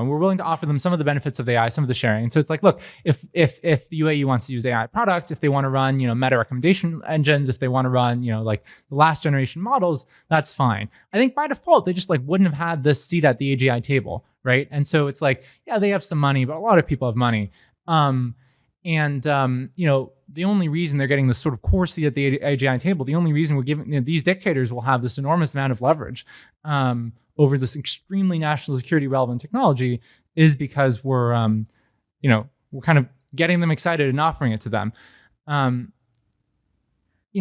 we're willing to offer them some of the benefits of the AI, some of the sharing. And so it's like, look, if the UAE wants to use AI products, if they want to run, meta recommendation engines, if they want to run, like the last generation models, that's fine. I think by default, they just like wouldn't have had this seat at the AGI table, right? And so it's like, yeah, they have some money, but a lot of people have money. The only reason they're getting this sort of core seat at the AGI table, the only reason we're giving, these dictators will have this enormous amount of leverage over this extremely national security relevant technology is because we're kind of getting them excited and offering it to them.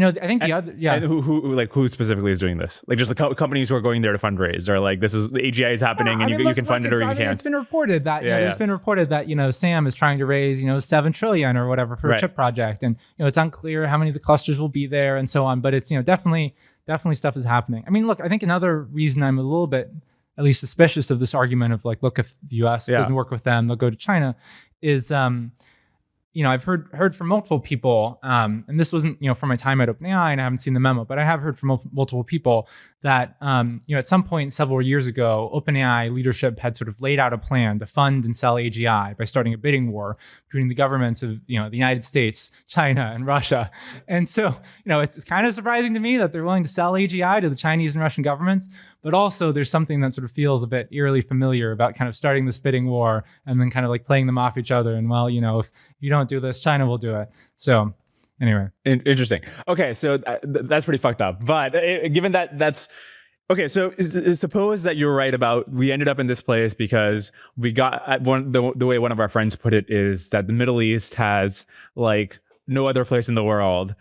I think the other, yeah. And who specifically is doing this? Like just the companies who are going there to fundraise, or like this is the AGI is happening and you can fund it or you can't. It's been reported that there's been reported that Sam is trying to raise 7 trillion or whatever for a chip project, and it's unclear how many of the clusters will be there and so on. But it's definitely stuff is happening. I mean, look, I think another reason I'm a little bit at least suspicious of this argument of like, look, if the U.S. doesn't work with them, they'll go to China, is I've heard from multiple people, and this wasn't, from my time at OpenAI, and I haven't seen the memo, but I have heard from multiple people that, at some point several years ago, OpenAI leadership had sort of laid out a plan to fund and sell AGI by starting a bidding war between the governments of, the United States, China, and Russia. And so, it's kind of surprising to me that they're willing to sell AGI to the Chinese and Russian governments, but also there's something that sort of feels a bit eerily familiar about kind of starting this bidding war and then kind of like playing them off each other. And well, if you don't do this, China will do it. So anyway. Interesting. Okay, so that's pretty fucked up. But given that's... Okay, so suppose that you're right about we ended up in this place because we got the way one of our friends put it is that the Middle East has like no other place in the world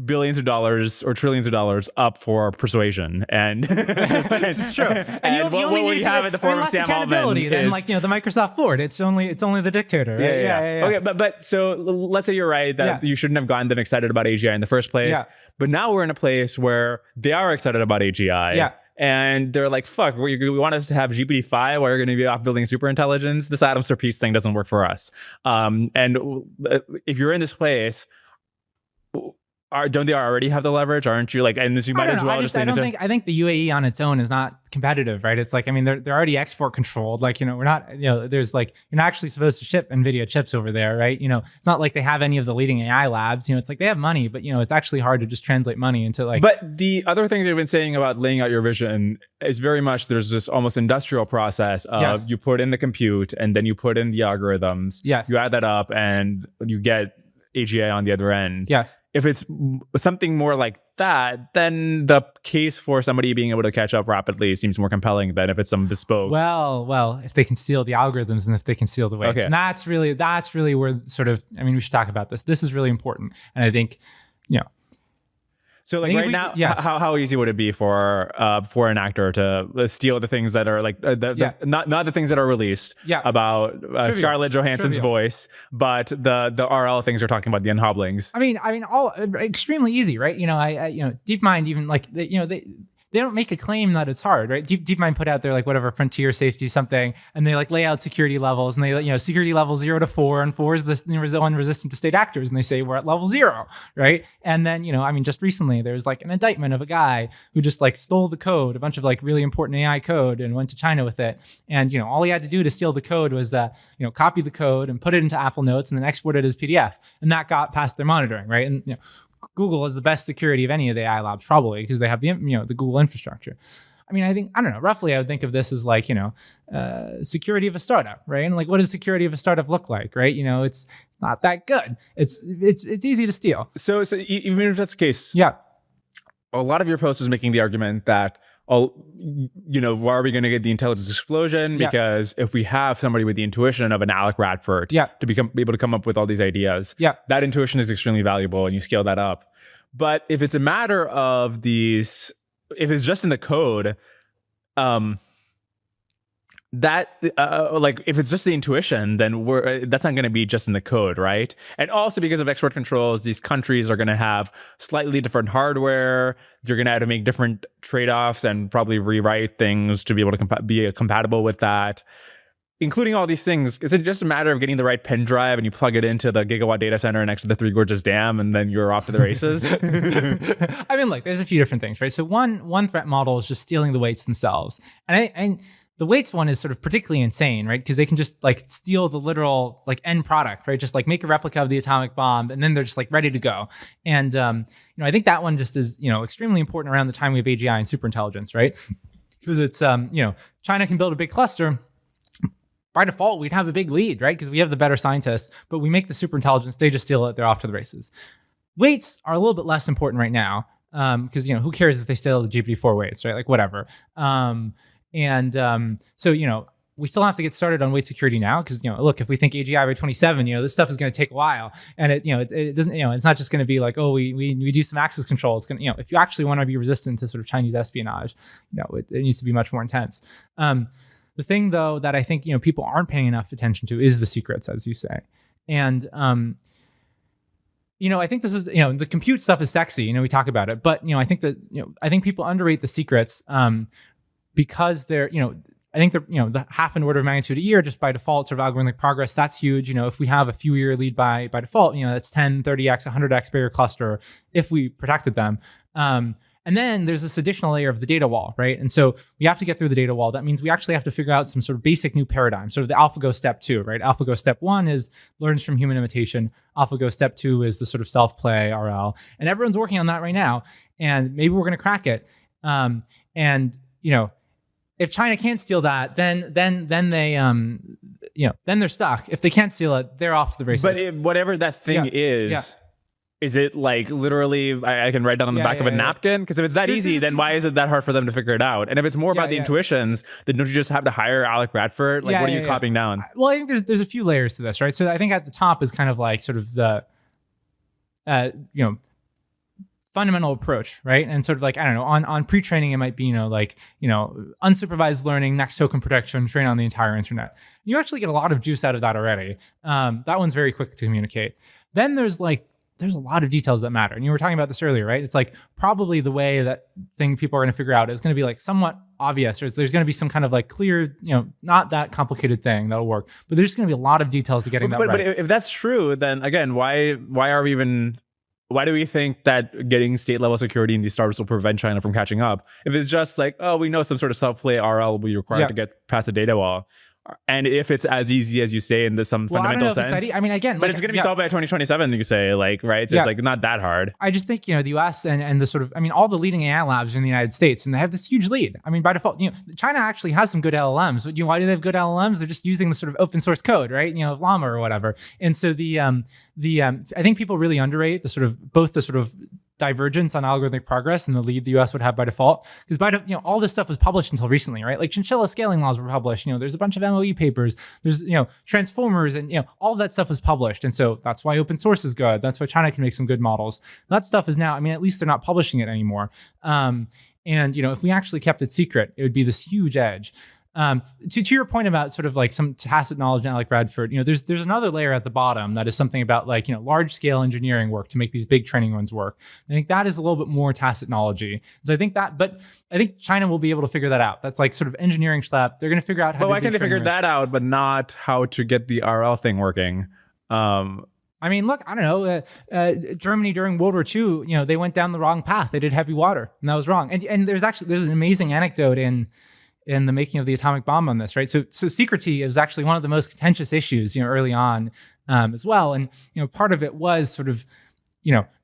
billions of dollars or trillions of dollars up for persuasion, and it's true. And what we have in the form of Sam Altman is then, the Microsoft board. It's only the dictator. Right? Yeah. Okay, but so let's say you're right that you shouldn't have gotten them excited about AGI in the first place. Yeah. But now we're in a place where they are excited about AGI. Yeah. And they're like, fuck, we want us to have GPT-5 while you're going to be off building superintelligence. This atoms per piece thing doesn't work for us. And if you're in this place, don't they already have the leverage? Aren't you like? And this you might as well just. I think the UAE on its own is not competitive, right? It's like, they're already export controlled. Like, we're not. There's like you're not actually supposed to ship NVIDIA chips over there, right? It's not like they have any of the leading AI labs. It's like they have money, but it's actually hard to just translate money into like. But the other things you've been saying about laying out your vision is very much there's this almost industrial process of you put in the compute and then you put in the algorithms. Yes. You add that up and you get AGI on the other end. Yes. If it's something more like that, then the case for somebody being able to catch up rapidly seems more compelling than if it's some bespoke. Well, if they can steal the algorithms and if they can steal the weights. Okay. And that's really where sort of, we should talk about this. This is really important. And I think, So like right now, how easy would it be for an actor to steal the things that are like not the things that are released about Scarlett Johansson's voice, but the RL things you're talking about, the unhobblings? All extremely easy, right? DeepMind even like they don't make a claim that it's hard, right? DeepMind put out their like whatever frontier safety something, and they like lay out security levels, and they security level 0 to 4, and 4 is this one resistant to state actors, and they say we're at level 0, right? And then just recently there's like an indictment of a guy who just like stole the code, a bunch of like really important AI code, and went to China with it, and all he had to do to steal the code was copy the code and put it into Apple Notes and then export it as PDF, and that got past their monitoring, right? And Google is the best security of any of the AI labs, probably because they have the the Google infrastructure. Roughly I would think of this as like, security of a startup, right? And like, what does security of a startup look like, right? It's not that good. It's easy to steal. So even if that's the case, a lot of your post is making the argument that, why are we going to get the intelligence explosion? Because if we have somebody with the intuition of an Alec Radford to be able to come up with all these ideas, that intuition is extremely valuable and you scale that up. But if it's a matter of if it's just in the code, if it's just the intuition, then that's not going to be just in the code, right? And also because of export controls, these countries are going to have slightly different hardware. You're going to have to make different trade-offs and probably rewrite things to be able to be compatible with that. Including all these things, is it just a matter of getting the right pen drive and you plug it into the gigawatt data center next to the Three Gorges Dam and then you're off to the races? Look, there's a few different things, right? So one threat model is just stealing the weights themselves. And The weights one is sort of particularly insane, right? Because they can just like steal the literal like end product, right? Just like make a replica of the atomic bomb, and then they're just like ready to go. And I think that one just is extremely important around the time we have AGI and superintelligence, right? Because it's China can build a big cluster. By default, we'd have a big lead, right? Because we have the better scientists, but we make the superintelligence, they just steal it, they're off to the races. Weights are a little bit less important right now, because who cares if they steal the GPT-4 weights, right? Like whatever. So we still have to get started on weight security now, because look, if we think AGI by 27, this stuff is going to take a while, and it doesn't, it's not just going to be like, oh, we do some access control. It's going to, if you actually want to be resistant to sort of Chinese espionage, it needs to be much more intense. The thing though that I think people aren't paying enough attention to is the secrets, as you say, and I think this is, the compute stuff is sexy, we talk about it, but I think that I think people underrate the secrets, because they're, I think they're, the half an order of magnitude a year just by default, sort of algorithmic progress, that's huge. If we have a few year lead by default, that's 10, 30x, 100x bigger cluster if we protected them. And then there's this additional layer of the data wall, right? And so we have to get through the data wall. That means we actually have to figure out some sort of basic new paradigm. Sort of the AlphaGo step 2, right? AlphaGo step 1 is learns from human imitation. AlphaGo step 2 is the sort of self-play RL. And everyone's working on that right now. And maybe we're going to crack it. If China can't steal that, then they then they're stuck. If they can't steal it, they're off to the races. But whatever that thing is it like literally I can write down on the back of a napkin? Because if it's that easy, then why is it that hard for them to figure it out? And if it's more about the intuitions, then don't you just have to hire Alec Bradford? Like, what are you copying down? Well, I think there's a few layers to this, right? So I think at the top is kind of like sort of the fundamental approach, right? And sort of like, I don't know, on pre-training, it might be, unsupervised learning, next token prediction, train on the entire internet. You actually get a lot of juice out of that already. That one's very quick to communicate. Then there's a lot of details that matter. And you were talking about this earlier, right? It's like probably the way that thing people are going to figure out is going to be like somewhat obvious. There's going to be some kind of like clear, not that complicated thing that'll work. But there's going to be a lot of details to getting that right. But if that's true, then again, why do we think that getting state level security in these startups will prevent China from catching up? If it's just like, oh, we know some sort of self-play RL will be required to get past the data wall. And if it's as easy as you say in some fundamental sense, but it's going to be solved by 2027, you say, like, right? So it's like not that hard. I just think, the US and the sort of, all the leading AI labs are in the United States, and they have this huge lead. By default, China actually has some good LLMs. Why do they have good LLMs? They're just using the sort of open source code, right? Llama or whatever. And so I think people really underrate the sort of, both the sort of divergence on algorithmic progress and the lead the US would have by default, because all this stuff was published until recently, right? Like chinchilla scaling laws were published, there's a bunch of MOE papers, there's transformers, and all that stuff was published. And so that's why open source is good. That's why China can make some good models. That stuff is now, at least they're not publishing it anymore. And if we actually kept it secret, it would be this huge edge. To your point about sort of like some tacit knowledge now, like Bradford, there's another layer at the bottom that is something about like, large scale engineering work to make these big training runs work. I think that is a little bit more tacit knowledge. So I think China will be able to figure that out. That's like sort of engineering schlep. They're going to figure out how But why can't they figure that out, but not how to get the RL thing working? Look, I don't know. Germany during World War II, they went down the wrong path. They did heavy water, and that was wrong. And there's an amazing anecdote in the making of the atomic bomb on this, right? So secrecy is actually one of the most contentious issues, early on as well. And, part of it was sort of,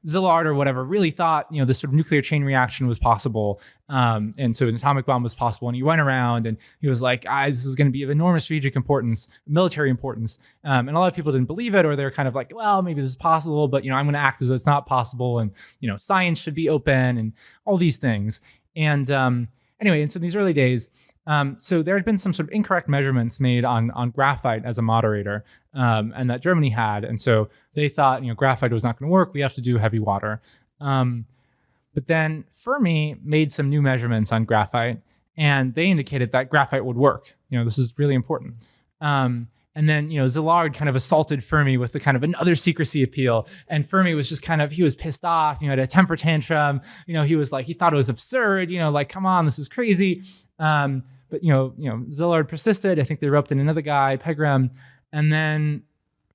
Szilard or whatever really thought, this sort of nuclear chain reaction was possible. And so an atomic bomb was possible. And he went around and he was like, this is going to be of enormous strategic importance, military importance. And a lot of people didn't believe it, or they're kind of like, well, maybe this is possible, but, I'm going to act as though it's not possible. And, science should be open and all these things. And anyway, and so in these early days, so there had been some sort of incorrect measurements made on graphite as a moderator, and that Germany had. And so they thought, graphite was not going to work. We have to do heavy water. But then Fermi made some new measurements on graphite, and they indicated that graphite would work. This is really important. And then, Szilard kind of assaulted Fermi with the kind of another secrecy appeal. And Fermi was just he was pissed off, had a temper tantrum. He was like, he thought it was absurd, like, come on, this is crazy. But Szilard persisted. I think they roped in another guy, Pegram, and then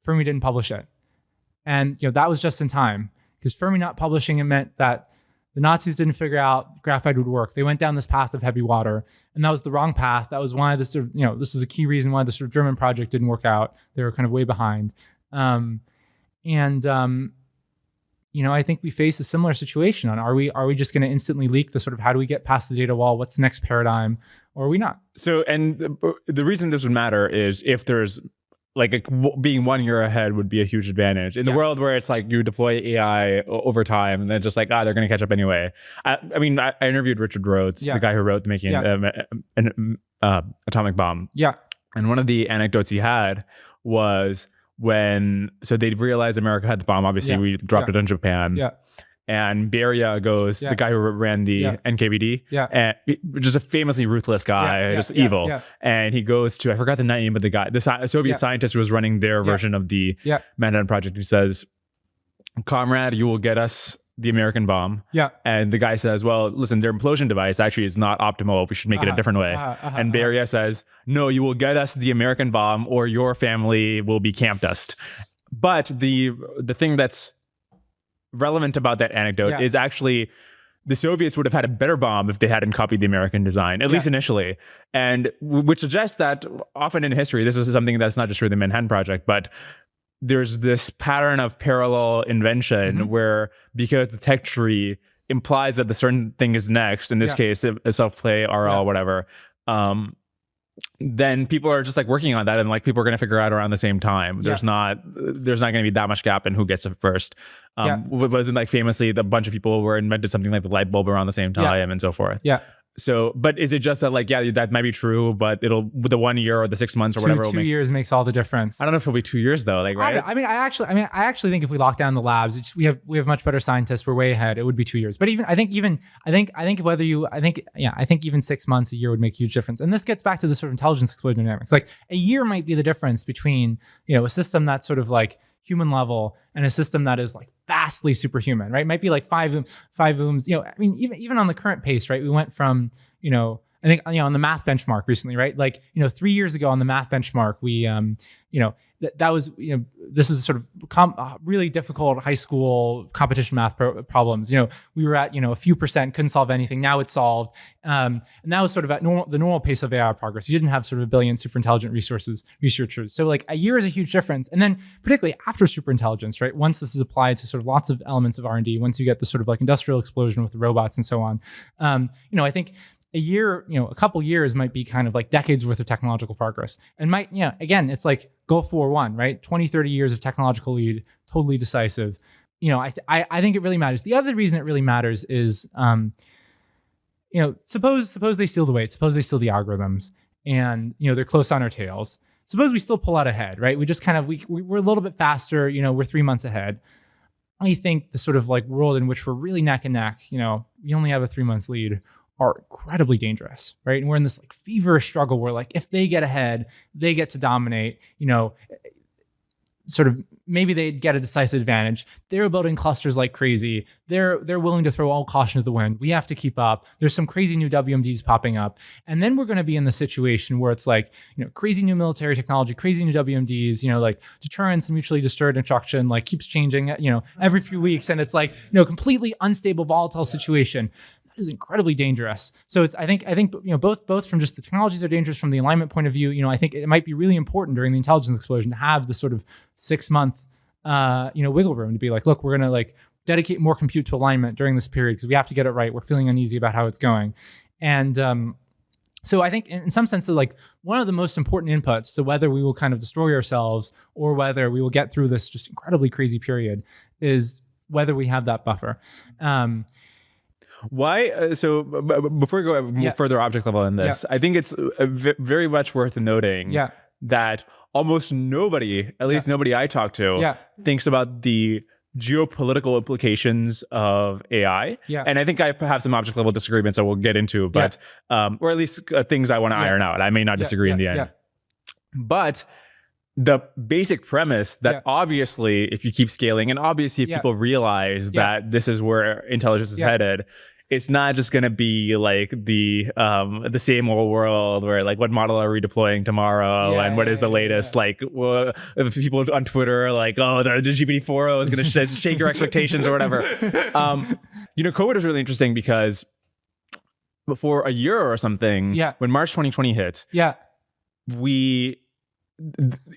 Fermi didn't publish it. And, that was just in time, because Fermi not publishing it meant that The Nazis didn't figure out graphite would work. They went down this path of heavy water, and that was the wrong path. That was why this sort of, this is a key reason why the sort of German project didn't work out. They were kind of way behind. I think we face a similar situation on, are we just going to instantly leak the sort of, how do we get past the data wall? What's the next paradigm? Or are we not? So, and the reason this would matter is if there's being 1 year ahead would be a huge advantage in the world where it's like you deploy AI over time and then just like, they're going to catch up anyway. I interviewed Richard Rhodes, the guy who wrote The Making an Atomic Bomb. Yeah. And one of the anecdotes he had was so they realized America had the bomb. Obviously, we dropped it on Japan. Yeah. And Beria goes, the guy who ran the NKVD, and which is a famously ruthless guy, just evil. And he goes to, I forgot the name of the guy, the Soviet scientist who was running their version of the Manhattan Project. He says, "Comrade, you will get us the American bomb." Yeah. And the guy says, "Well, listen, their implosion device actually is not optimal. We should make it a different way." And Beria says, "No, you will get us the American bomb or your family will be camp dust." But the thing that's relevant about that anecdote is actually the Soviets would have had a better bomb if they hadn't copied the American design, at least initially. And which suggests that often in history, this is something that's not just for the Manhattan Project, but there's this pattern of parallel invention where, because the tech tree implies that the certain thing is next, in this case, a self-play, RL, whatever, then people are just like working on that, and like people are going to figure out around the same time. There's not going to be that much gap in who gets it first. Wasn't like famously the bunch of people were invented something like the light bulb around the same time and so forth. Yeah. So, but is it just that like, that might be true, but it'll, with the 1 year or the 6 months or whatever, 2 years makes all the difference. I don't know if it'll be 2 years though, like, right? I actually think if we lock down the labs, we have much better scientists. We're way ahead. It would be 2 years. But I think even 6 months, a year would make a huge difference. And this gets back to the sort of intelligence explosion dynamics. Like a year might be the difference between, a system that's sort of like human level and a system that is like vastly superhuman, right? It might be like five ooms, even on the current pace, right? We went from, I think, on the math benchmark recently, right? Like, 3 years ago on the math benchmark, we, that was, this is sort of really difficult high school competition math problems. We were at, a few percent, couldn't solve anything. Now it's solved. And that was sort of at the normal pace of AI progress. You didn't have sort of a billion super intelligent researchers. So like a year is a huge difference. And then particularly after super intelligence, right? Once this is applied to sort of lots of elements of R&D, once you get the sort of like industrial explosion with the robots and so on, I think a year, a couple years might be kind of like decades worth of technological progress. And again, it's like Gulf War I, right? 20, 30 years of technological lead, totally decisive. I think it really matters. The other reason it really matters is, suppose they steal the weight, suppose they steal the algorithms, and, they're close on our tails. Suppose we still pull out ahead, right? We just kind of, we're a little bit faster, we're 3 months ahead. I think the sort of like world in which we're really neck and neck, we only have a 3 month lead, are incredibly dangerous, right? And we're in this like feverish struggle where like, if they get ahead, they get to dominate, sort of maybe they'd get a decisive advantage. They're building clusters like crazy. They're willing to throw all caution to the wind. We have to keep up. There's some crazy new WMDs popping up. And then we're going to be in the situation where it's like, crazy new military technology, crazy new WMDs, like deterrence and mutually assured instruction, like keeps changing, every few weeks. And it's like, completely unstable, volatile situation. Is incredibly dangerous. So I think both from just the technologies are dangerous from the alignment point of view. I think it might be really important during the intelligence explosion to have this sort of 6 month wiggle room to be like, look, we're gonna like dedicate more compute to alignment during this period because we have to get it right. We're feeling uneasy about how it's going, and so I think in some sense that like one of the most important inputs to whether we will kind of destroy ourselves or whether we will get through this just incredibly crazy period is whether we have that buffer. Why? So before we go further object level in this, I think it's very much worth noting that almost nobody, at least nobody I talk to, thinks about the geopolitical implications of AI. And I think I have some object level disagreements that we'll get into, but or at least things I want to iron out. I may not disagree in the end. But the basic premise that obviously if you keep scaling and obviously if people realize that this is where intelligence is headed, it's not just going to be like the same old world where like what model are we deploying tomorrow and what is the latest like if people on Twitter are like, oh, the GPT-4o is going to shake your expectations or whatever. COVID was really interesting because before a year or something, when March 2020 hit,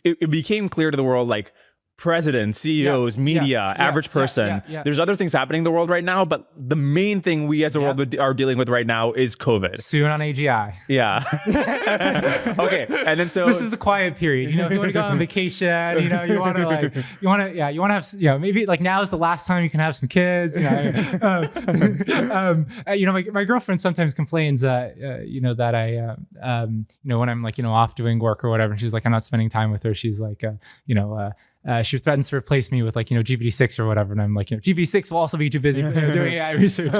it became clear to the world, like presidents, CEOs, media, average person. There's other things happening in the world right now, but the main thing we as a world are dealing with right now is COVID. Soon on AGI. Yeah. Okay. And then so this is the quiet period. If you want to go on vacation, you want to have, maybe like now is the last time you can have some kids. My girlfriend sometimes complains, that I, when I'm like, off doing work or whatever, and she's like, I'm not spending time with her. She's like, she threatens to replace me with like, GPT-6 or whatever. And I'm like, GPT-6 will also be too busy doing AI research.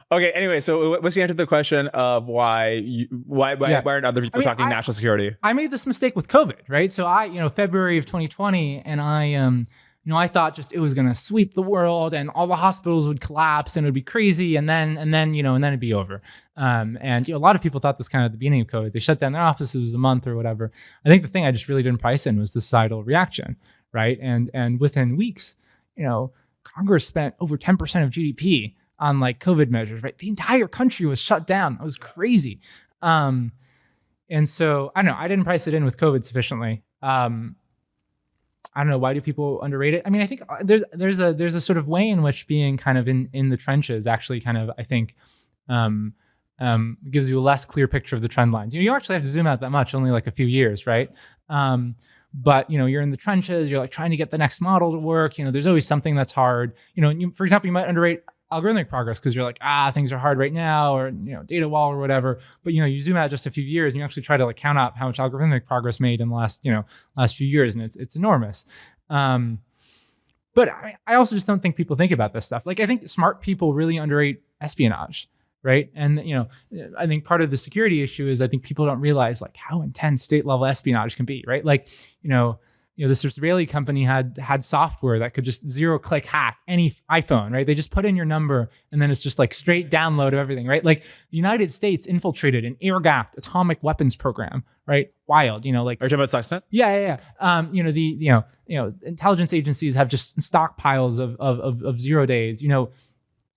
Okay. Anyway, so what's the answer to the question of why aren't other people talking national security? I made this mistake with COVID, right? So February of 2020, and I thought just it was going to sweep the world and all the hospitals would collapse and it would be crazy. And then it'd be over. A lot of people thought this kind of at the beginning of COVID. They shut down their offices a month or whatever. I think the thing I just really didn't price in was the societal reaction, right? And within weeks, Congress spent over 10% of GDP on like COVID measures, right? The entire country was shut down. It was crazy. And so I don't know, I didn't price it in with COVID sufficiently. I don't know, why do people underrate it? I mean, I think there's a sort of way in which being kind of in the trenches actually kind of, I think, gives you a less clear picture of the trend lines. You actually have to zoom out that much, only like a few years, right? But you're in the trenches, you're like trying to get the next model to work. There's always something that's hard. For example, you might underrate algorithmic progress because you're like, things are hard right now, or data wall or whatever. But you zoom out just a few years and you actually try to like count up how much algorithmic progress made in the last few years, and it's enormous. But I also just don't think people think about this stuff. Like I think smart people really underrate espionage, right? And I think part of the security issue is I think people don't realize like how intense state level espionage can be, right? Like this Israeli company had software that could just zero-click hack any iPhone, right? They just put in your number, and then it's just like straight download of everything, right? Like the United States infiltrated an air-gapped atomic weapons program, right? Wild, like. Are you talking about Stuxnet? Yeah. The intelligence agencies have just stockpiles of 0 days.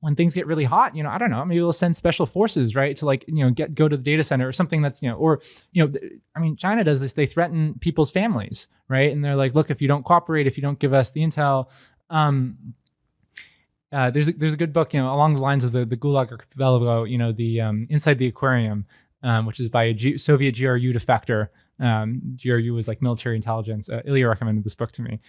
When things get really hot, I don't know, maybe we'll send special forces, right, to like, go to the data center or something that's, China does this. They threaten people's families, right? And they're like, look, if you don't cooperate, if you don't give us the intel, there's a good book, along the lines of the Gulag Archipelago, the Inside the Aquarium, which is by a Soviet GRU defector. GRU was like military intelligence. Ilya recommended this book to me.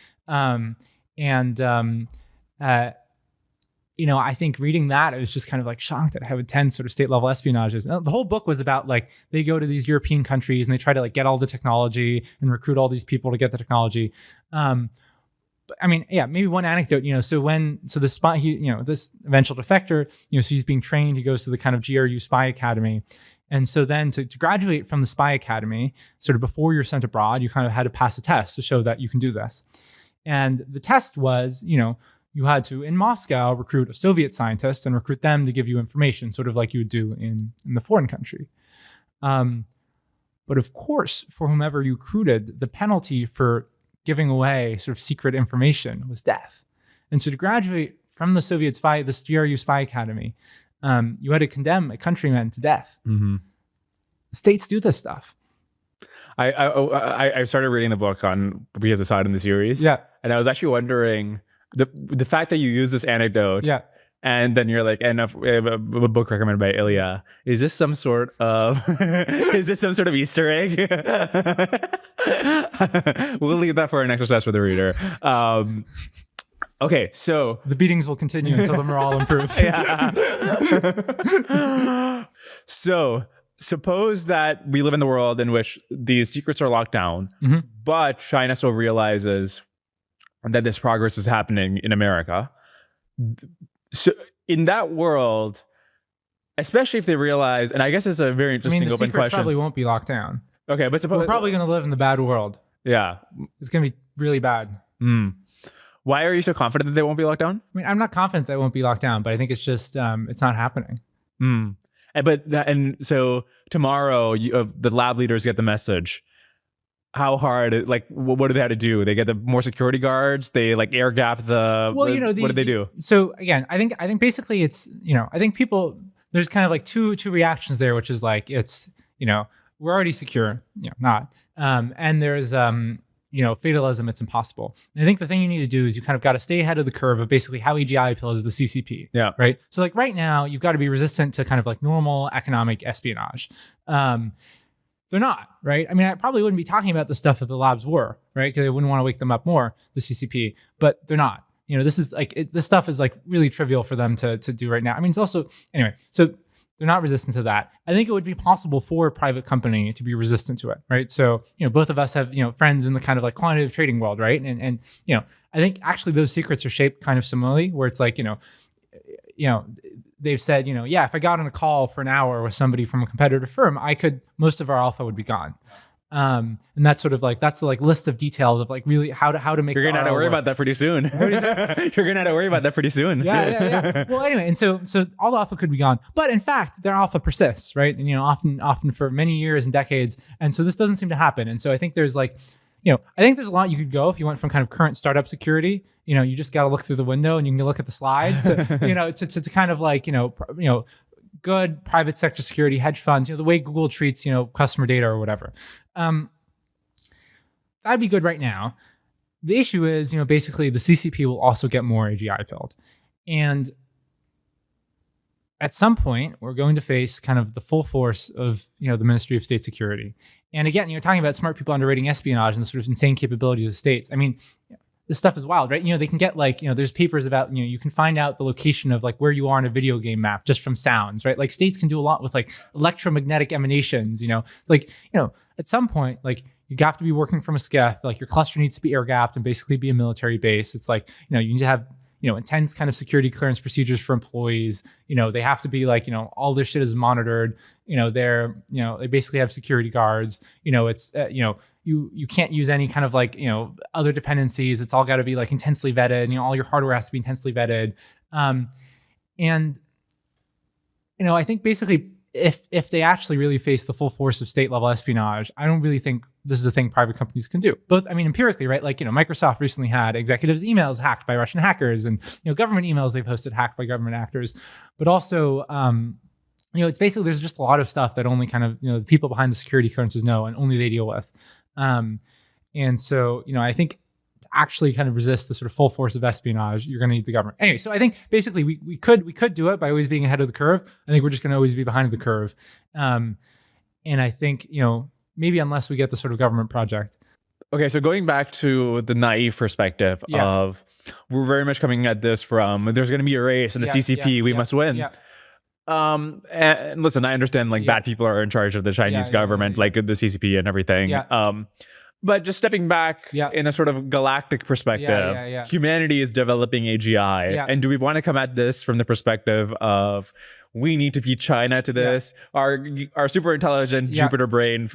I think reading that, I was just kind of like shocked at how intense sort of state level espionage is. The whole book was about like, they go to these European countries and they try to like get all the technology and recruit all these people to get the technology. Maybe one anecdote, so the spy, this eventual defector, so he's being trained, he goes to the kind of GRU spy academy. And so then to graduate from the spy academy, sort of before you're sent abroad, you kind of had to pass a test to show that you can do this. And the test was, you had to, in Moscow, recruit a Soviet scientist and recruit them to give you information, sort of like you would do in the foreign country. But of course, for whomever you recruited, the penalty for giving away sort of secret information was death. And so to graduate from the Soviet spy, this GRU spy academy, you had to condemn a countryman to death. Mm-hmm. States do this stuff. I started reading the book on We As a Side in the series. Yeah. And I was actually wondering, the fact that you use this anecdote, and then you're like, and a book recommended by Ilya, is this some sort of Easter egg? We'll leave that for an exercise for the reader. Okay, so the beatings will continue until the morale improves. So suppose that we live in the world in which these secrets are locked down, but China still realizes that this progress is happening in America. So in that world, especially if they realize, and I guess it's a very interesting open question. The secret probably won't be locked down. Okay, but we're probably going to live in the bad world. Yeah. It's going to be really bad. Why are you so confident that they won't be locked down? I mean, I'm not confident that it won't be locked down, but I think it's just it's not happening. And so tomorrow, the lab leaders get the message. How hard? Like, what do they have to do? They get the more security guards. They like air gap the. Well, what do they do? So again, I think basically it's I think people there's kind of like two reactions there, which is like it's we're already secure, not, and there's fatalism, it's impossible. And I think the thing you need to do is you kind of got to stay ahead of the curve of basically how AGI appeals the CCP. Yeah. Right. So like right now, you've got to be resistant to kind of like normal economic espionage. They're not, right? I mean, I probably wouldn't be talking about this stuff if the labs were, right? Because I wouldn't want to wake them up more, the CCP, but they're not. This is like, this stuff is like really trivial for them to do right now. I mean, it's also, anyway, so they're not resistant to that. I think it would be possible for a private company to be resistant to it, right? So, both of us have, friends in the kind of like quantitative trading world, right? And I think actually those secrets are shaped kind of similarly, where it's like, they've said, if I got on a call for an hour with somebody from a competitor firm, most of our alpha would be gone. And that's sort of like, that's the like list of details of like really how to make. You're going to have to worry about that pretty soon. You're going to have to worry about that pretty soon. Yeah. Well, anyway, and so all the alpha could be gone, but in fact, their alpha persists, right? And, often for many years and decades. And so this doesn't seem to happen. And so I think there's like, I think there's a lot you could go if you went from kind of current startup security. You just got to look through the window and you can look at the slides, to kind of like, good private sector security, hedge funds, the way Google treats, customer data or whatever. That'd be good right now. The issue is, basically the CCP will also get more AGI built. And at some point, we're going to face kind of the full force of, the Ministry of State Security. And again, you're talking about smart people underrating espionage and the sort of insane capabilities of states. I mean, this stuff is wild, right? They can get like, there's papers about, you can find out the location of like where you are in a video game map just from sounds, right? Like states can do a lot with like electromagnetic emanations, It's like, at some point, like you have to be working from a SCIF, like your cluster needs to be air gapped and basically be a military base. It's like, you need to have, intense kind of security clearance procedures for employees. They have to be like, all their shit is monitored. They basically have security guards. It's, you can't use any kind of like, other dependencies. It's all got to be like intensely vetted. All your hardware has to be intensely vetted. And I think basically if they actually really face the full force of state level espionage, I don't really think this is a thing private companies can do. Both, I mean, empirically, right? Like, Microsoft recently had executives' emails hacked by Russian hackers and, government emails they posted hacked by government actors. But also, it's basically, there's just a lot of stuff that only kind of, the people behind the security clearances know and only they deal with. And so, I think to actually kind of resist the sort of full force of espionage, you're going to need the government. Anyway, so I think basically we could do it by always being ahead of the curve. I think we're just going to always be behind the curve. And I think, maybe unless we get the sort of government project. Okay, so going back to the naive perspective of we're very much coming at this from there's going to be a race in the CCP, we must win. And listen, I understand like bad people are in charge of the Chinese government, like the CCP and everything. But just stepping back in a sort of galactic perspective, humanity is developing AGI. And do we want to come at this from the perspective of we need to beat China to this? Our super intelligent Jupiter brain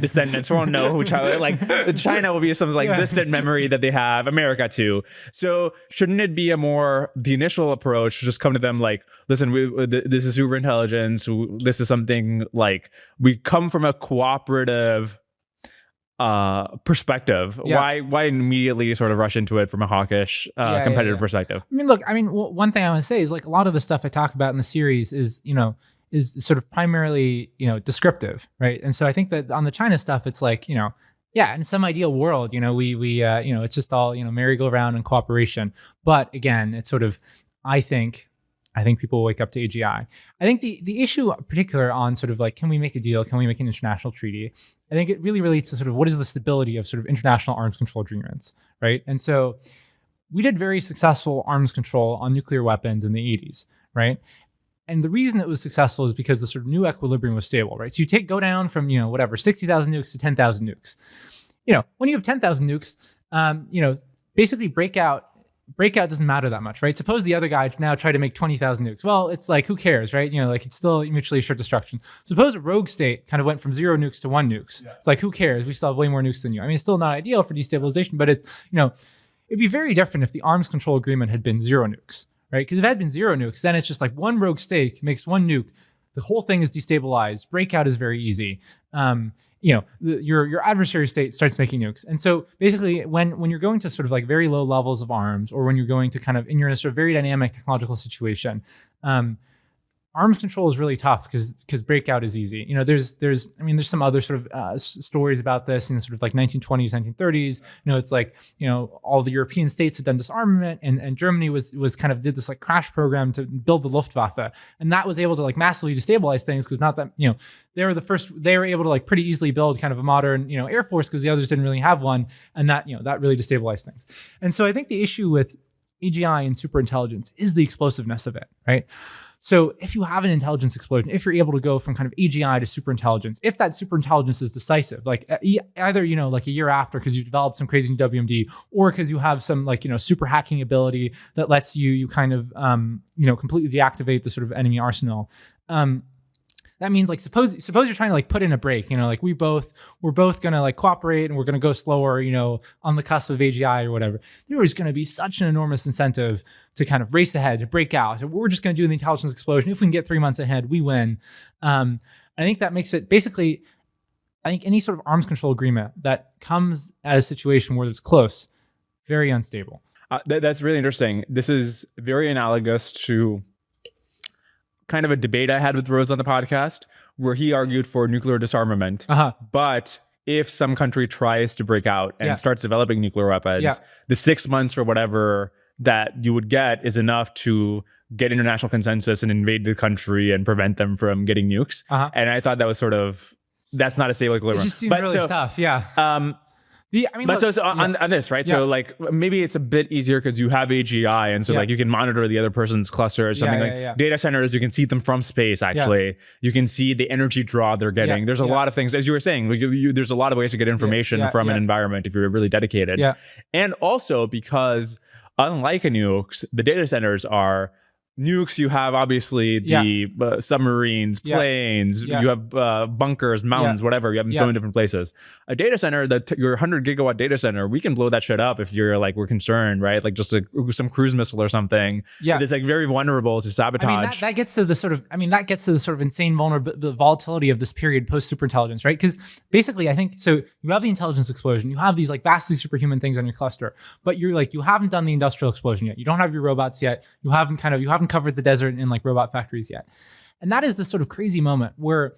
descendants won't know who China, like China will be some like distant memory that they have, America too. So shouldn't it be the initial approach, just come to them like, listen, this is super intelligence. This is something like we come from a cooperative perspective. Why immediately sort of rush into it from a hawkish competitive perspective? I mean, look, one thing I want to say is like a lot of the stuff I talk about in the series is sort of primarily, descriptive, right? And so I think that on the China stuff, it's like, in some ideal world, we it's just all, merry-go-round and cooperation. But again, it's sort of, I think people will wake up to AGI. I think the issue in particular on sort of like, can we make a deal? Can we make an international treaty? I think it really relates to sort of what is the stability of sort of international arms control agreements, right? And so we did very successful arms control on nuclear weapons in the 80s, right? And the reason it was successful is because the sort of new equilibrium was stable, right? So you go down from, 60,000 nukes to 10,000 nukes. When you have 10,000 nukes, basically breakout doesn't matter that much, right? Suppose the other guy now tried to make 20,000 nukes. Well, it's like, who cares, right? Like it's still mutually assured destruction. Suppose a rogue state kind of went from 0 nukes to 1 nukes. It's like, who cares? We still have way more nukes than you. I mean, it's still not ideal for destabilization, but it's, it'd be very different if the arms control agreement had been 0 nukes, right? Because if it had been 0 nukes, then it's just like one rogue state makes 1 nuke. The whole thing is destabilized. Breakout is very easy. Your adversary state starts making nukes. And so basically when you're going to sort of like very low levels of arms, or when you're going to kind of, and you're in a sort of very dynamic technological situation, arms control is really tough because breakout is easy. There's some other sort of stories about this in sort of like 1920s, 1930s. It's like, all the European states had done disarmament, and Germany was kind of did this like crash program to build the Luftwaffe, and that was able to like massively destabilize things because not that they were able to like pretty easily build kind of a modern air force because the others didn't really have one, and that that really destabilized things. And so I think the issue with AGI and superintelligence is the explosiveness of it, right? So if you have an intelligence explosion, if you're able to go from kind of AGI to superintelligence, if that superintelligence is decisive, like either, like a year after because you developed some crazy new WMD, or because you have some like, super hacking ability that lets you kind of, completely deactivate the sort of enemy arsenal. That means like suppose you're trying to like put in a break, like we're both gonna like cooperate and we're gonna go slower, on the cusp of AGI or whatever. There is gonna be such an enormous incentive to kind of race ahead, to break out. We're just gonna do the intelligence explosion. If we can get 3 months ahead, we win. I think that makes it basically, I think any sort of arms control agreement that comes at a situation where it's close, very unstable. That's really interesting. This is very analogous to kind of a debate I had with Rose on the podcast where he argued for nuclear disarmament. But if some country tries to break out and starts developing nuclear weapons, the 6 months or whatever that you would get is enough to get international consensus and invade the country and prevent them from getting nukes. And I thought that was sort of, that's not a stable equilibrium. It just seems really tough. Yeah. On this, right? So like maybe it's a bit easier because you have AGI, and so like you can monitor the other person's cluster or something. Data centers, you can see them from space. Actually, you can see the energy draw they're getting. There's a lot of things, as you were saying. There's a lot of ways to get information from an environment if you're really dedicated. And also because unlike a nukes, the data centers are. Nukes, you have obviously the submarines, planes, you have bunkers, mountains, whatever. You have them so many different places. A data center, your 100 gigawatt data center, we can blow that shit up if you're like, we're concerned, right? Like just some cruise missile or something. It's like very vulnerable to sabotage. That gets to the sort of, insane volatility of this period post superintelligence, right? Because basically, I think, so you have the intelligence explosion, you have these like vastly superhuman things on your cluster, but you're like, you haven't done the industrial explosion yet. You don't have your robots yet. You haven't covered the desert in like robot factories yet. And that is this sort of crazy moment where,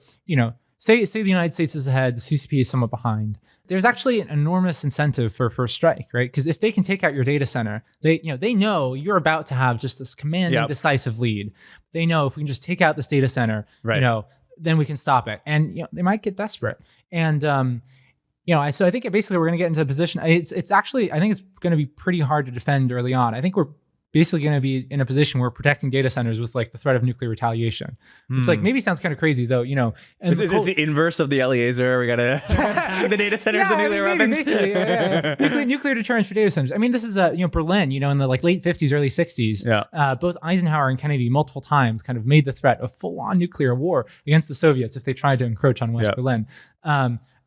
say the United States is ahead, the CCP is somewhat behind. There's actually an enormous incentive for first strike, right? Because if they can take out your data center, they know you're about to have just this commanding decisive lead. They know if we can just take out this data center, then we can stop it. And they might get desperate. And so I think basically we're going to get into a position. It's actually, I think it's going to be pretty hard to defend early on. I think we're basically going to be in a position where we're protecting data centers with like the threat of nuclear retaliation. Which like maybe sounds kind of crazy though, And is this the inverse of the Eliezer? We got to attack the data centers and nuclear weapons. Nuclear deterrence for data centers. I mean, this is Berlin, in the like late 50s, early 60s. Both Eisenhower and Kennedy multiple times kind of made the threat of full-on nuclear war against the Soviets if they tried to encroach on West Berlin.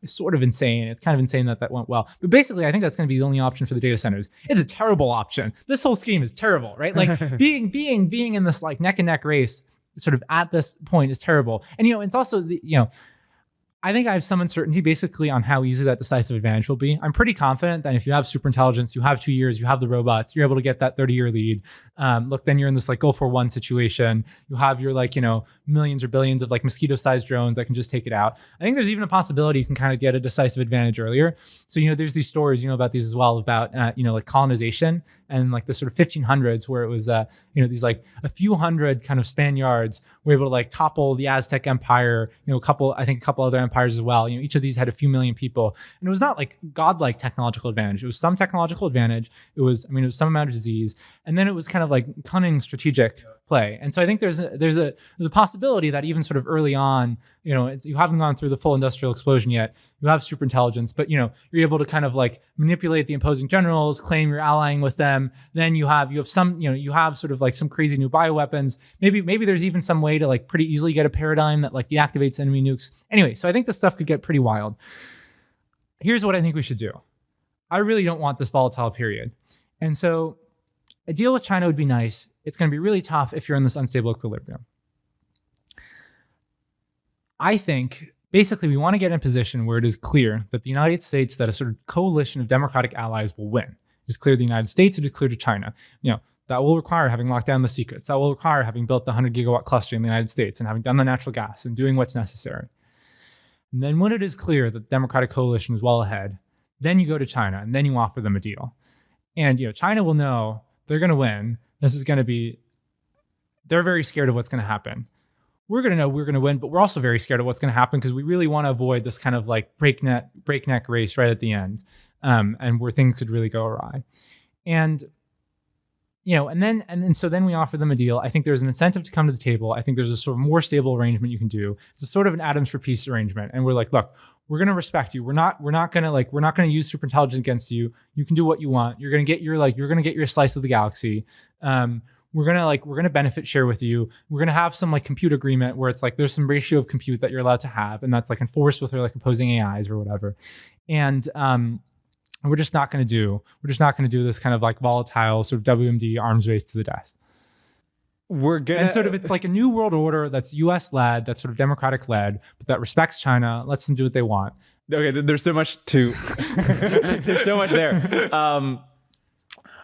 It's sort of insane. It's kind of insane that went well. But basically, I think that's going to be the only option for the data centers. It's a terrible option. This whole scheme is terrible, right? Like being in this like neck and neck race sort of at this point is terrible. And, it's also, I think I have some uncertainty basically on how easy that decisive advantage will be. I'm pretty confident that if you have superintelligence, you have 2 years, you have the robots, you're able to get that 30-year lead. Then you're in this like Gulf War I situation. You have your like, millions or billions of like mosquito-sized drones that can just take it out. I think there's even a possibility you can kind of get a decisive advantage earlier. So, there's these stories, about these as well about, like colonization and like the sort of 1500s where it was, these like a few hundred kind of Spaniards were able to like topple the Aztec Empire, a couple other empires as well. Each of these had a few million people, and it was not like godlike technological advantage. It was some technological advantage. It was some amount of disease, and then it was kind of like cunning strategic play. And so I think there's a possibility that even sort of early on, you haven't gone through the full industrial explosion yet. You have superintelligence, but you're able to kind of like manipulate the opposing generals, claim you're allying with them. Then you have some, you have sort of like some crazy new bioweapons. Maybe there's even some way to like pretty easily get a paradigm that like deactivates enemy nukes. Anyway, so I think this stuff could get pretty wild. Here's what I think we should do. I really don't want this volatile period. And so a deal with China would be nice. It's going to be really tough if you're in this unstable equilibrium. I think basically we want to get in a position where it is clear that the United States, that a sort of coalition of democratic allies will win. It is clear to the United States, it is clear to China. That will require having locked down the secrets. That will require having built the 100 gigawatt cluster in the United States and having done the natural gas and doing what's necessary. And then when it is clear that the democratic coalition is well ahead, then you go to China and then you offer them a deal. And China will know they're going to win. This is going to be, they're very scared of what's going to happen. We're going to know we're going to win, but we're also very scared of what's going to happen because we really want to avoid this kind of like breakneck race right at the end, and where things could really go awry. And so then we offer them a deal. I think there's an incentive to come to the table. I think there's a sort of more stable arrangement you can do. It's a sort of an atoms for peace arrangement. And we're like, look, we're going to respect you. We're not going to use superintelligence against you. You can do what you want. You're going to get your slice of the galaxy. We're going to benefit share with you. We're going to have some like compute agreement where it's like there's some ratio of compute that you're allowed to have, and that's like enforced with like opposing AIs or whatever. And we're just not going to do this kind of like volatile sort of WMD arms race to the death. And sort of it's like a new world order that's US led, that's sort of democratic led, but that respects China, lets them do what they want. Okay, there's so much to there's so much there.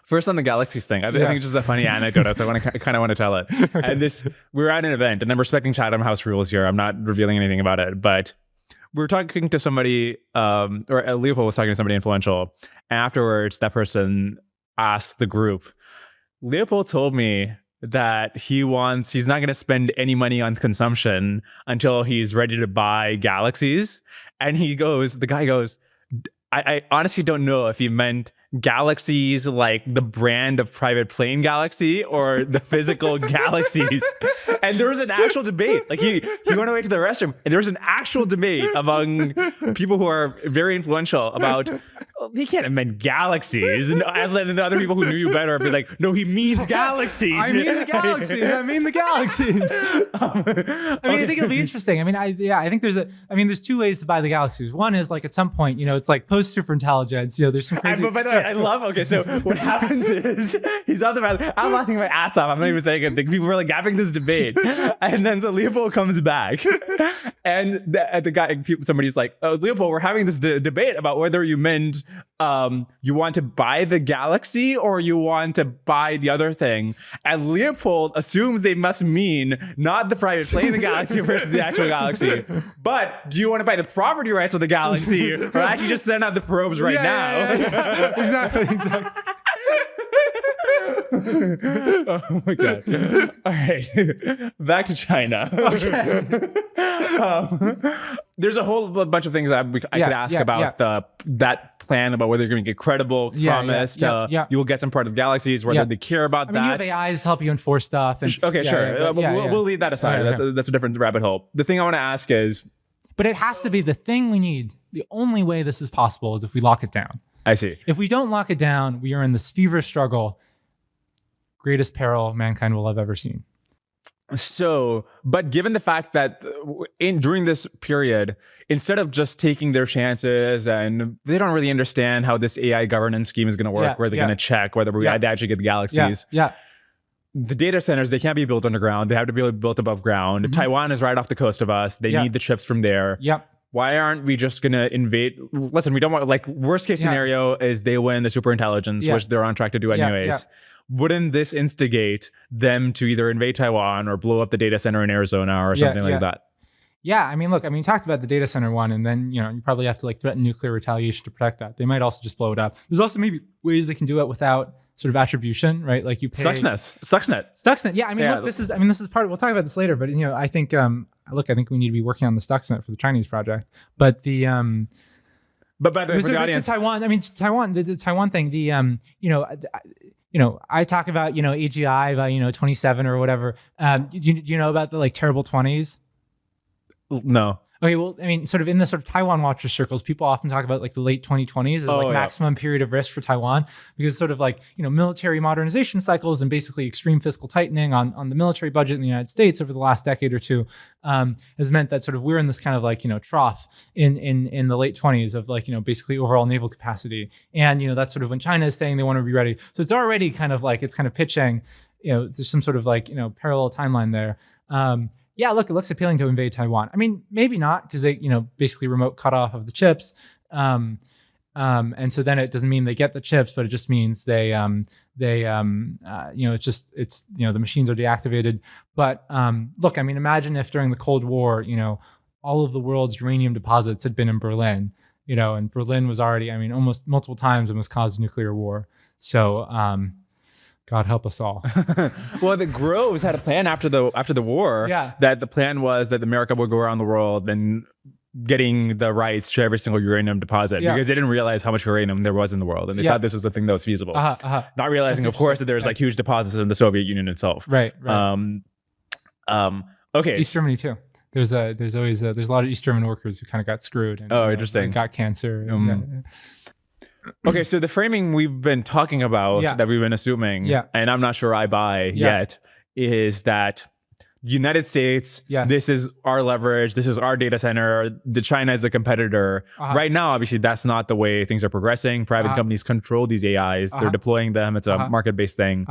First on the galaxies thing, I think it's just a funny anecdote, so I kind of want to tell it. Okay. And we were at an event, and I'm respecting Chatham House rules here. I'm not revealing anything about it, but we were talking to somebody, or Leopold was talking to somebody influential. And afterwards, that person asked the group, Leopold told me that he's not going to spend any money on consumption until he's ready to buy galaxies. And the guy goes, I honestly don't know if he meant galaxies like the brand of private plane galaxy or the physical galaxies. And there was an actual debate. Like he went away to the restroom and there was an actual debate among people who are very influential about, he can't have meant galaxies. And the other people who knew you better be like, no, he means galaxies. I mean the galaxies. I think it'll be interesting. I think there's two ways to buy the galaxies. One is like at some point, it's like post superintelligence, there's some crazy. But by the way, I love, okay, so what happens is he's on the bathroom. I'm laughing my ass off. I'm not even saying anything. People were like having this debate. And then so Leopold comes back and the guy, somebody's like, oh, Leopold, we're having this debate about whether you meant you want to buy the galaxy or you want to buy the other thing. And Leopold assumes they must mean not the private plane of the galaxy versus the actual galaxy, but do you want to buy the property rights of the galaxy or actually just send out the probes right now? Exactly. Oh my god. All right. Back to China. Okay. There's a whole bunch of things I could ask about that plan, about whether you're going to get credible, promised, you will get some part of the galaxies, whether they care about that. You have AIs help you enforce stuff. And, okay, sure. We'll leave that aside. That's a different rabbit hole. The thing I want to ask is... But it has to be the thing we need. The only way this is possible is if we lock it down. I see. If we don't lock it down, we are in this feverish struggle. Greatest peril mankind will have ever seen. So, but given the fact that during this period, instead of just taking their chances and they don't really understand how this AI governance scheme is going to work, where they're going to check whether we actually get the galaxies. The data centers, they can't be built underground. They have to be built above ground. Mm-hmm. Taiwan is right off the coast of us. They need the chips from there. Why aren't we just going to invade? Listen, we don't want, like, worst case scenario is they win the superintelligence, which they're on track to do anyways. Wouldn't this instigate them to either invade Taiwan or blow up the data center in Arizona or something like that? Yeah, you talked about the data center one, and then, you probably have to like threaten nuclear retaliation to protect that. They might also just blow it up. There's also maybe ways they can do it without sort of attribution, right? Like you pay Stuxnet. Yeah, look, this is part of, we'll talk about this later, but I think I think we need to be working on the Stuxnet for the Chinese project. But the but by the way, for the audience, Taiwan, the Taiwan thing, I talk about, AGI, about, 27 or whatever. Do you know about the like terrible 20s? No. Okay, well, I mean, sort of in the sort of Taiwan watcher circles, people often talk about like the late 2020s as maximum period of risk for Taiwan, because sort of like, military modernization cycles and basically extreme fiscal tightening on the military budget in the United States over the last decade or two has meant that sort of we're in this kind of like, trough in the late 20s of like, basically overall naval capacity. And, that's sort of when China is saying they want to be ready. So it's already kind of like, it's kind of pitching, there's some sort of like, parallel timeline there. Yeah, look, it looks appealing to invade Taiwan. I mean, maybe not, because they, basically remote cutoff of the chips. And so then it doesn't mean they get the chips, but it just means the machines are deactivated. But look, I mean, imagine if during the Cold War, all of the world's uranium deposits had been in Berlin, and Berlin was already, I mean, almost multiple times almost caused nuclear war. So, God help us all. Well, the Groves had a plan after the war. Yeah. That the plan was that America would go around the world and getting the rights to every single uranium deposit because they didn't realize how much uranium there was in the world, and they thought this was the thing that was feasible. Not realizing, of course, that there's like huge deposits in the Soviet Union itself. Right. Okay. East Germany too. There's a lot of East German workers who kind of got screwed. And, interesting. And got cancer. Okay, so the framing we've been talking about that we've been assuming, and I'm not sure I buy yet, is that the United States, this is our leverage, this is our data center, the China is a competitor. Right now, obviously, that's not the way things are progressing. Private companies control these AIs. They're deploying them. It's a market-based thing.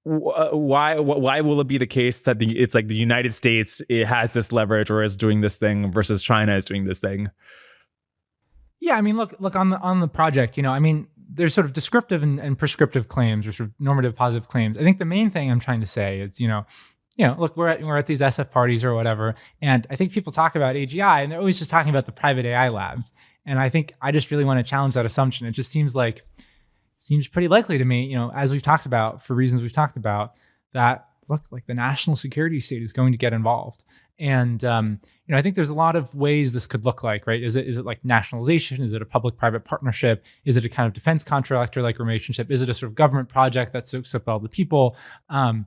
Why will it be the case that it's like the United States it has this leverage or is doing this thing versus China is doing this thing? Yeah, I mean, look on the project, I mean, there's sort of descriptive and prescriptive claims or sort of normative positive claims. I think the main thing I'm trying to say is, look, we're at these SF parties or whatever, and I think people talk about AGI and they're always just talking about the private AI labs. And I think I just really want to challenge that assumption. It just seems pretty likely to me, as we've talked about for reasons we've talked about, that look, like the national security state is going to get involved. And I think there's a lot of ways this could look like, right? Is it like nationalization? Is it a public-private partnership? Is it a kind of defense contractor-like relationship? Is it a sort of government project that soaks up all the people? And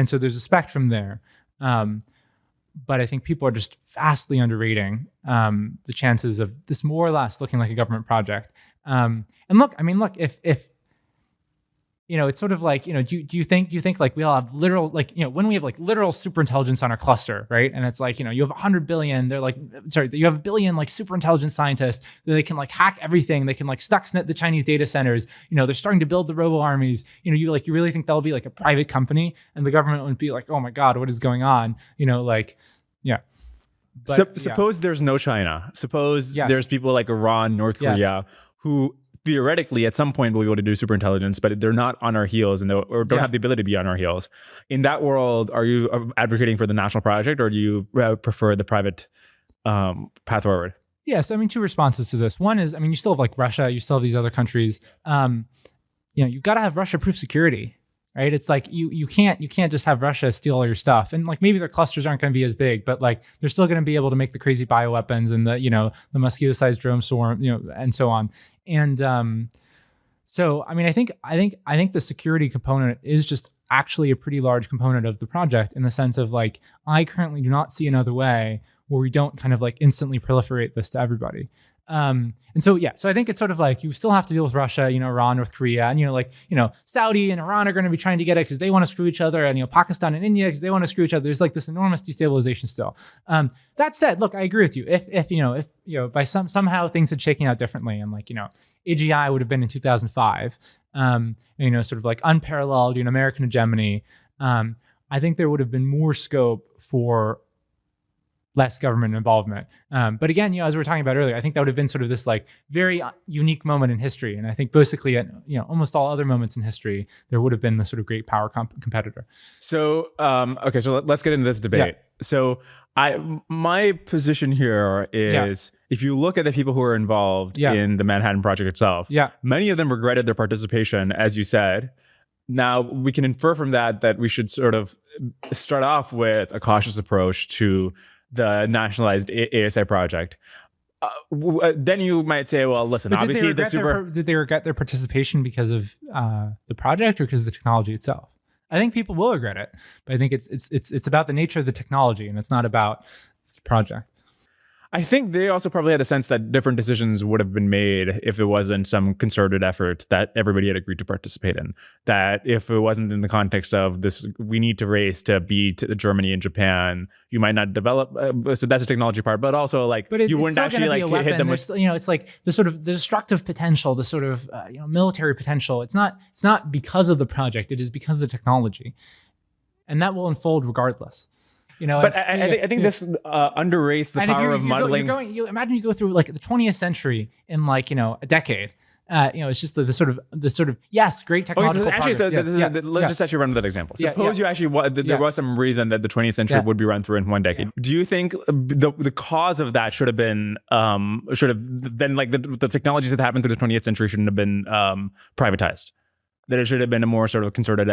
so there's a spectrum there. But I think people are just vastly underrating the chances of this more or less looking like a government project. And look, if it's sort of like, do you think like we all have literal, like, when we have like literal super intelligence on our cluster, right? And it's like, you have 100 billion, you have 1 billion like super intelligent scientists that they can like hack everything. They can like Stuxnet the Chinese data centers. They're starting to build the robo armies. You really think that'll be like a private company and the government would be like, oh my God, what is going on? But, suppose there's no China. Suppose there's people like Iran, North Korea, who theoretically at some point will be able to do superintelligence, but they're not on our heels or don't have the ability to be on our heels. In that world, are you advocating for the national project, or do you prefer the private path forward? Yes, I mean, two responses to this. One is, I mean, you still have like Russia, you still have these other countries. You've got to have Russia-proof security, right? It's like you can't just have Russia steal all your stuff, and like maybe their clusters aren't going to be as big, but like they're still going to be able to make the crazy bioweapons and the mosquito-sized drone swarm, and so on. And so, I mean, I think the security component is just actually a pretty large component of the project, in the sense of like, I currently do not see another way where we don't kind of like instantly proliferate this to everybody. And so I think it's sort of like you still have to deal with Russia, Iran, North Korea, and Saudi and Iran are going to be trying to get it because they want to screw each other, and Pakistan and India because they want to screw each other. There's like this enormous destabilization still. That said, look, I agree with you. If by somehow things had shaken out differently, and like AGI would have been in 2005, sort of like unparalleled American hegemony, I think there would have been more scope for less government involvement. But again, as we were talking about earlier, I think that would have been sort of this like very unique moment in history. And I think basically at almost all other moments in history, there would have been the sort of great power competitor. So, okay, so let's get into this debate. So my position here is if you look at the people who are involved in the Manhattan Project itself, many of them regretted their participation, as you said. Now, we can infer from that we should sort of start off with a cautious approach to the nationalized ASI project. Then you might say, well, listen, but obviously did they regret their participation because of the project or because of the technology itself? I think people will regret it, but I think it's about the nature of the technology, and it's not about this project. I think they also probably had a sense that different decisions would have been made if it wasn't some concerted effort that everybody had agreed to participate in. That if it wasn't in the context of this, we need to race to beat Germany and Japan, you might not develop. So that's a technology part, but also like you wouldn't actually like hit them with. It's like the sort of the destructive potential, the sort of military potential. It's not because of the project. It is because of the technology, and that will unfold regardless. But I think this underrates the power of modeling. Imagine you go through like the 20th century in like a decade. It's just the sort of yes, great technological progress. Let's just actually run with that example. Suppose you actually there was some reason that the 20th century would be run through in one decade. Do you think the cause of that should have been like the technologies that happened through the 20th century shouldn't have been privatized? That it should have been a more sort of concerted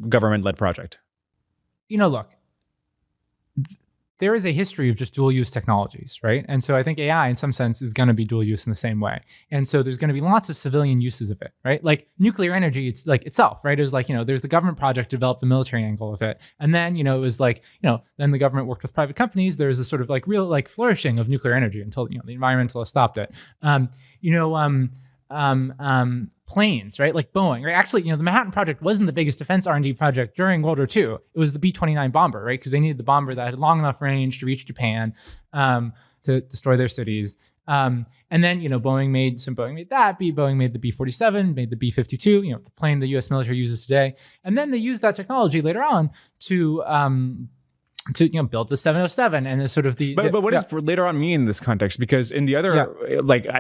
government-led project? Look, there is a history of just dual use technologies, right? And so I think AI in some sense is going to be dual use in the same way. And so there's going to be lots of civilian uses of it, right? Like nuclear energy, it's like itself, right? It was like, there's the government project to develop the military angle of it. And then, it was like, then the government worked with private companies. There's a sort of like real like flourishing of nuclear energy until, the environmentalists stopped it. Planes, right? Like Boeing, right? Actually, the Manhattan Project wasn't the biggest defense R&D project during World War II. It was the B-29 bomber, right? Because they needed the bomber that had long enough range to reach Japan to destroy their cities. And then, Boeing made that. Boeing made the B-47, made the B-52, the plane the U.S. military uses today. And then they used that technology later on to build the 707 and the sort of the. But what does later on mean in this context? Because in the other,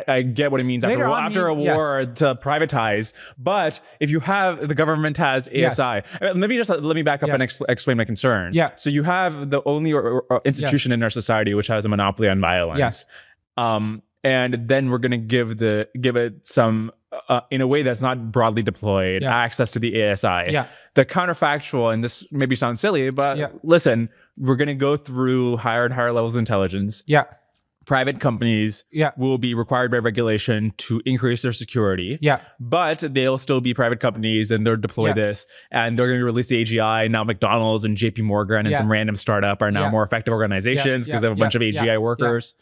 I get what it means after a war to privatize. But if you have the government has ASI, let me back up and explain my concern. Yeah. So you have the only institution in our society which has a monopoly on violence. Yes. And then we're going to give it some. In a way that's not broadly deployed, access to the ASI. Yeah. The counterfactual, and this maybe sounds silly, but listen, we're going to go through higher and higher levels of intelligence. Yeah. Private companies will be required by regulation to increase their security. Yeah. But they'll still be private companies and they'll deploy this. And they're going to release the AGI. Now McDonald's and JP Morgan and some random startup are now more effective organizations because they have a bunch of AGI workers.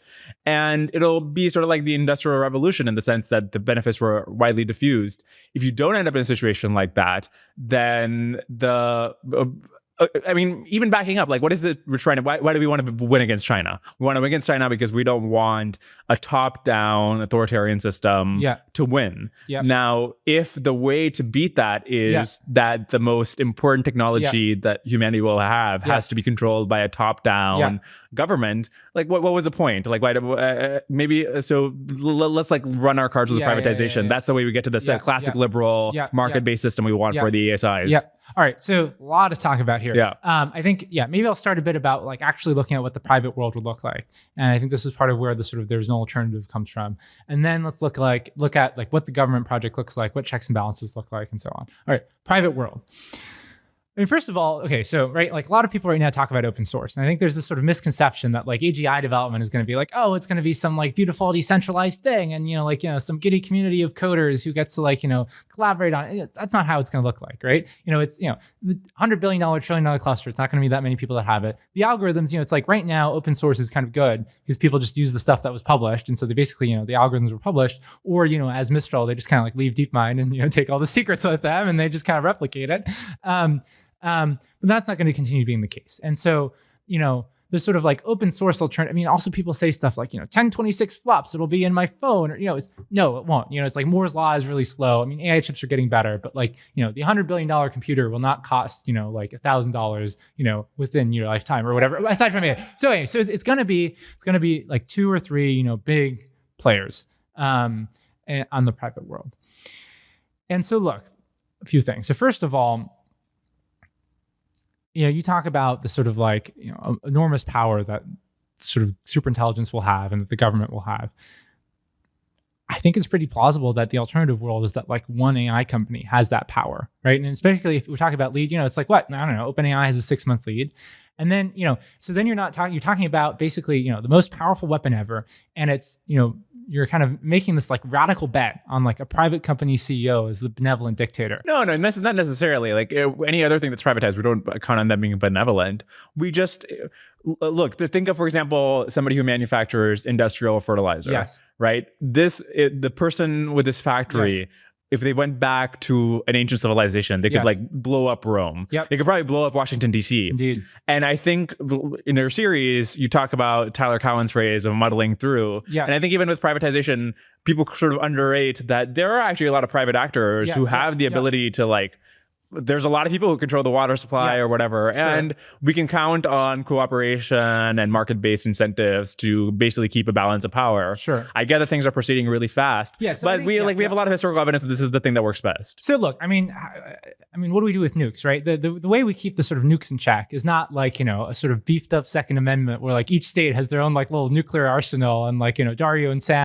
And it'll be sort of like the Industrial Revolution in the sense that the benefits were widely diffused. If you don't end up in a situation like that, then even backing up, like, what is it we're trying to, why do we want to win against China? We want to win against China because we don't want a top-down authoritarian system to win. Yep. Now, if the way to beat that is that the most important technology that humanity will have has to be controlled by a top-down government, like, what was the point? Like, why? So let's like run our cards with privatization. That's the way we get to the classic liberal market-based system we want for the ASIs. Yeah. All right, so a lot to talk about here. Yeah. I think, maybe I'll start a bit about like actually looking at what the private world would look like. And I think this is part of where the sort of there's no alternative comes from. And then let's look at like what the government project looks like, what checks and balances look like, and so on. All right, private world. I mean, first of all, okay, so, right, like a lot of people right now talk about open source. And I think there's this sort of misconception that like AGI development is going to be like, oh, it's going to be some like beautiful decentralized thing. And, some giddy community of coders who gets to like, collaborate on it. That's not how it's going to look like, right? It's, the $100 billion, $1 trillion cluster. It's not going to be that many people that have it. The algorithms, it's like right now, open source is kind of good because people just use the stuff that was published. And so they basically, the algorithms were published, or, as Mistral, they just kind of like leave DeepMind and, take all the secrets with them and they just kind of replicate it. But that's not going to continue being the case. And so, the sort of like open source alternative, also people say stuff like, 1026 flops, it'll be in my phone, or, no, it won't. It's like Moore's law is really slow. AI chips are getting better, but like, the $100 billion computer will not cost, like $1,000, within your lifetime or whatever, aside from it. So anyway, so it's going to be like 2 or 3, big players on the private world. And so look, a few things. So first of all, you talk about the sort of like, enormous power that sort of superintelligence will have and that the government will have. I think it's pretty plausible that the alternative world is that like one AI company has that power, right? And especially if we're talking about lead, it's like what? I don't know, OpenAI has a 6-month lead. And then, so then you're talking about basically, the most powerful weapon ever. And it's, you're kind of making this like radical bet on like a private company CEO as the benevolent dictator. No, this is not necessarily like any other thing that's privatized. We don't count on them being benevolent. We just look. Think of, for example, somebody who manufactures industrial fertilizer. Yes. Right. The person with this factory. Yes. If they went back to an ancient civilization, they could like blow up Rome. Yep. They could probably blow up Washington, D.C. Indeed. And I think in their series, you talk about Tyler Cowen's phrase of muddling through. Yeah. And I think even with privatization, people sort of underrate that there are actually a lot of private actors who have the ability to like, there's a lot of people who control the water supply or whatever. Sure. And we can count on cooperation and market-based incentives to basically keep a balance of power. Sure. I get that things are proceeding really fast. Yeah, so but we have a lot of historical evidence that this is the thing that works best. So look, I mean, what do we do with nukes, right? The way we keep the sort of nukes in check is not like, a sort of beefed up Second Amendment where like each state has their own like little nuclear arsenal and like, Dario and Sam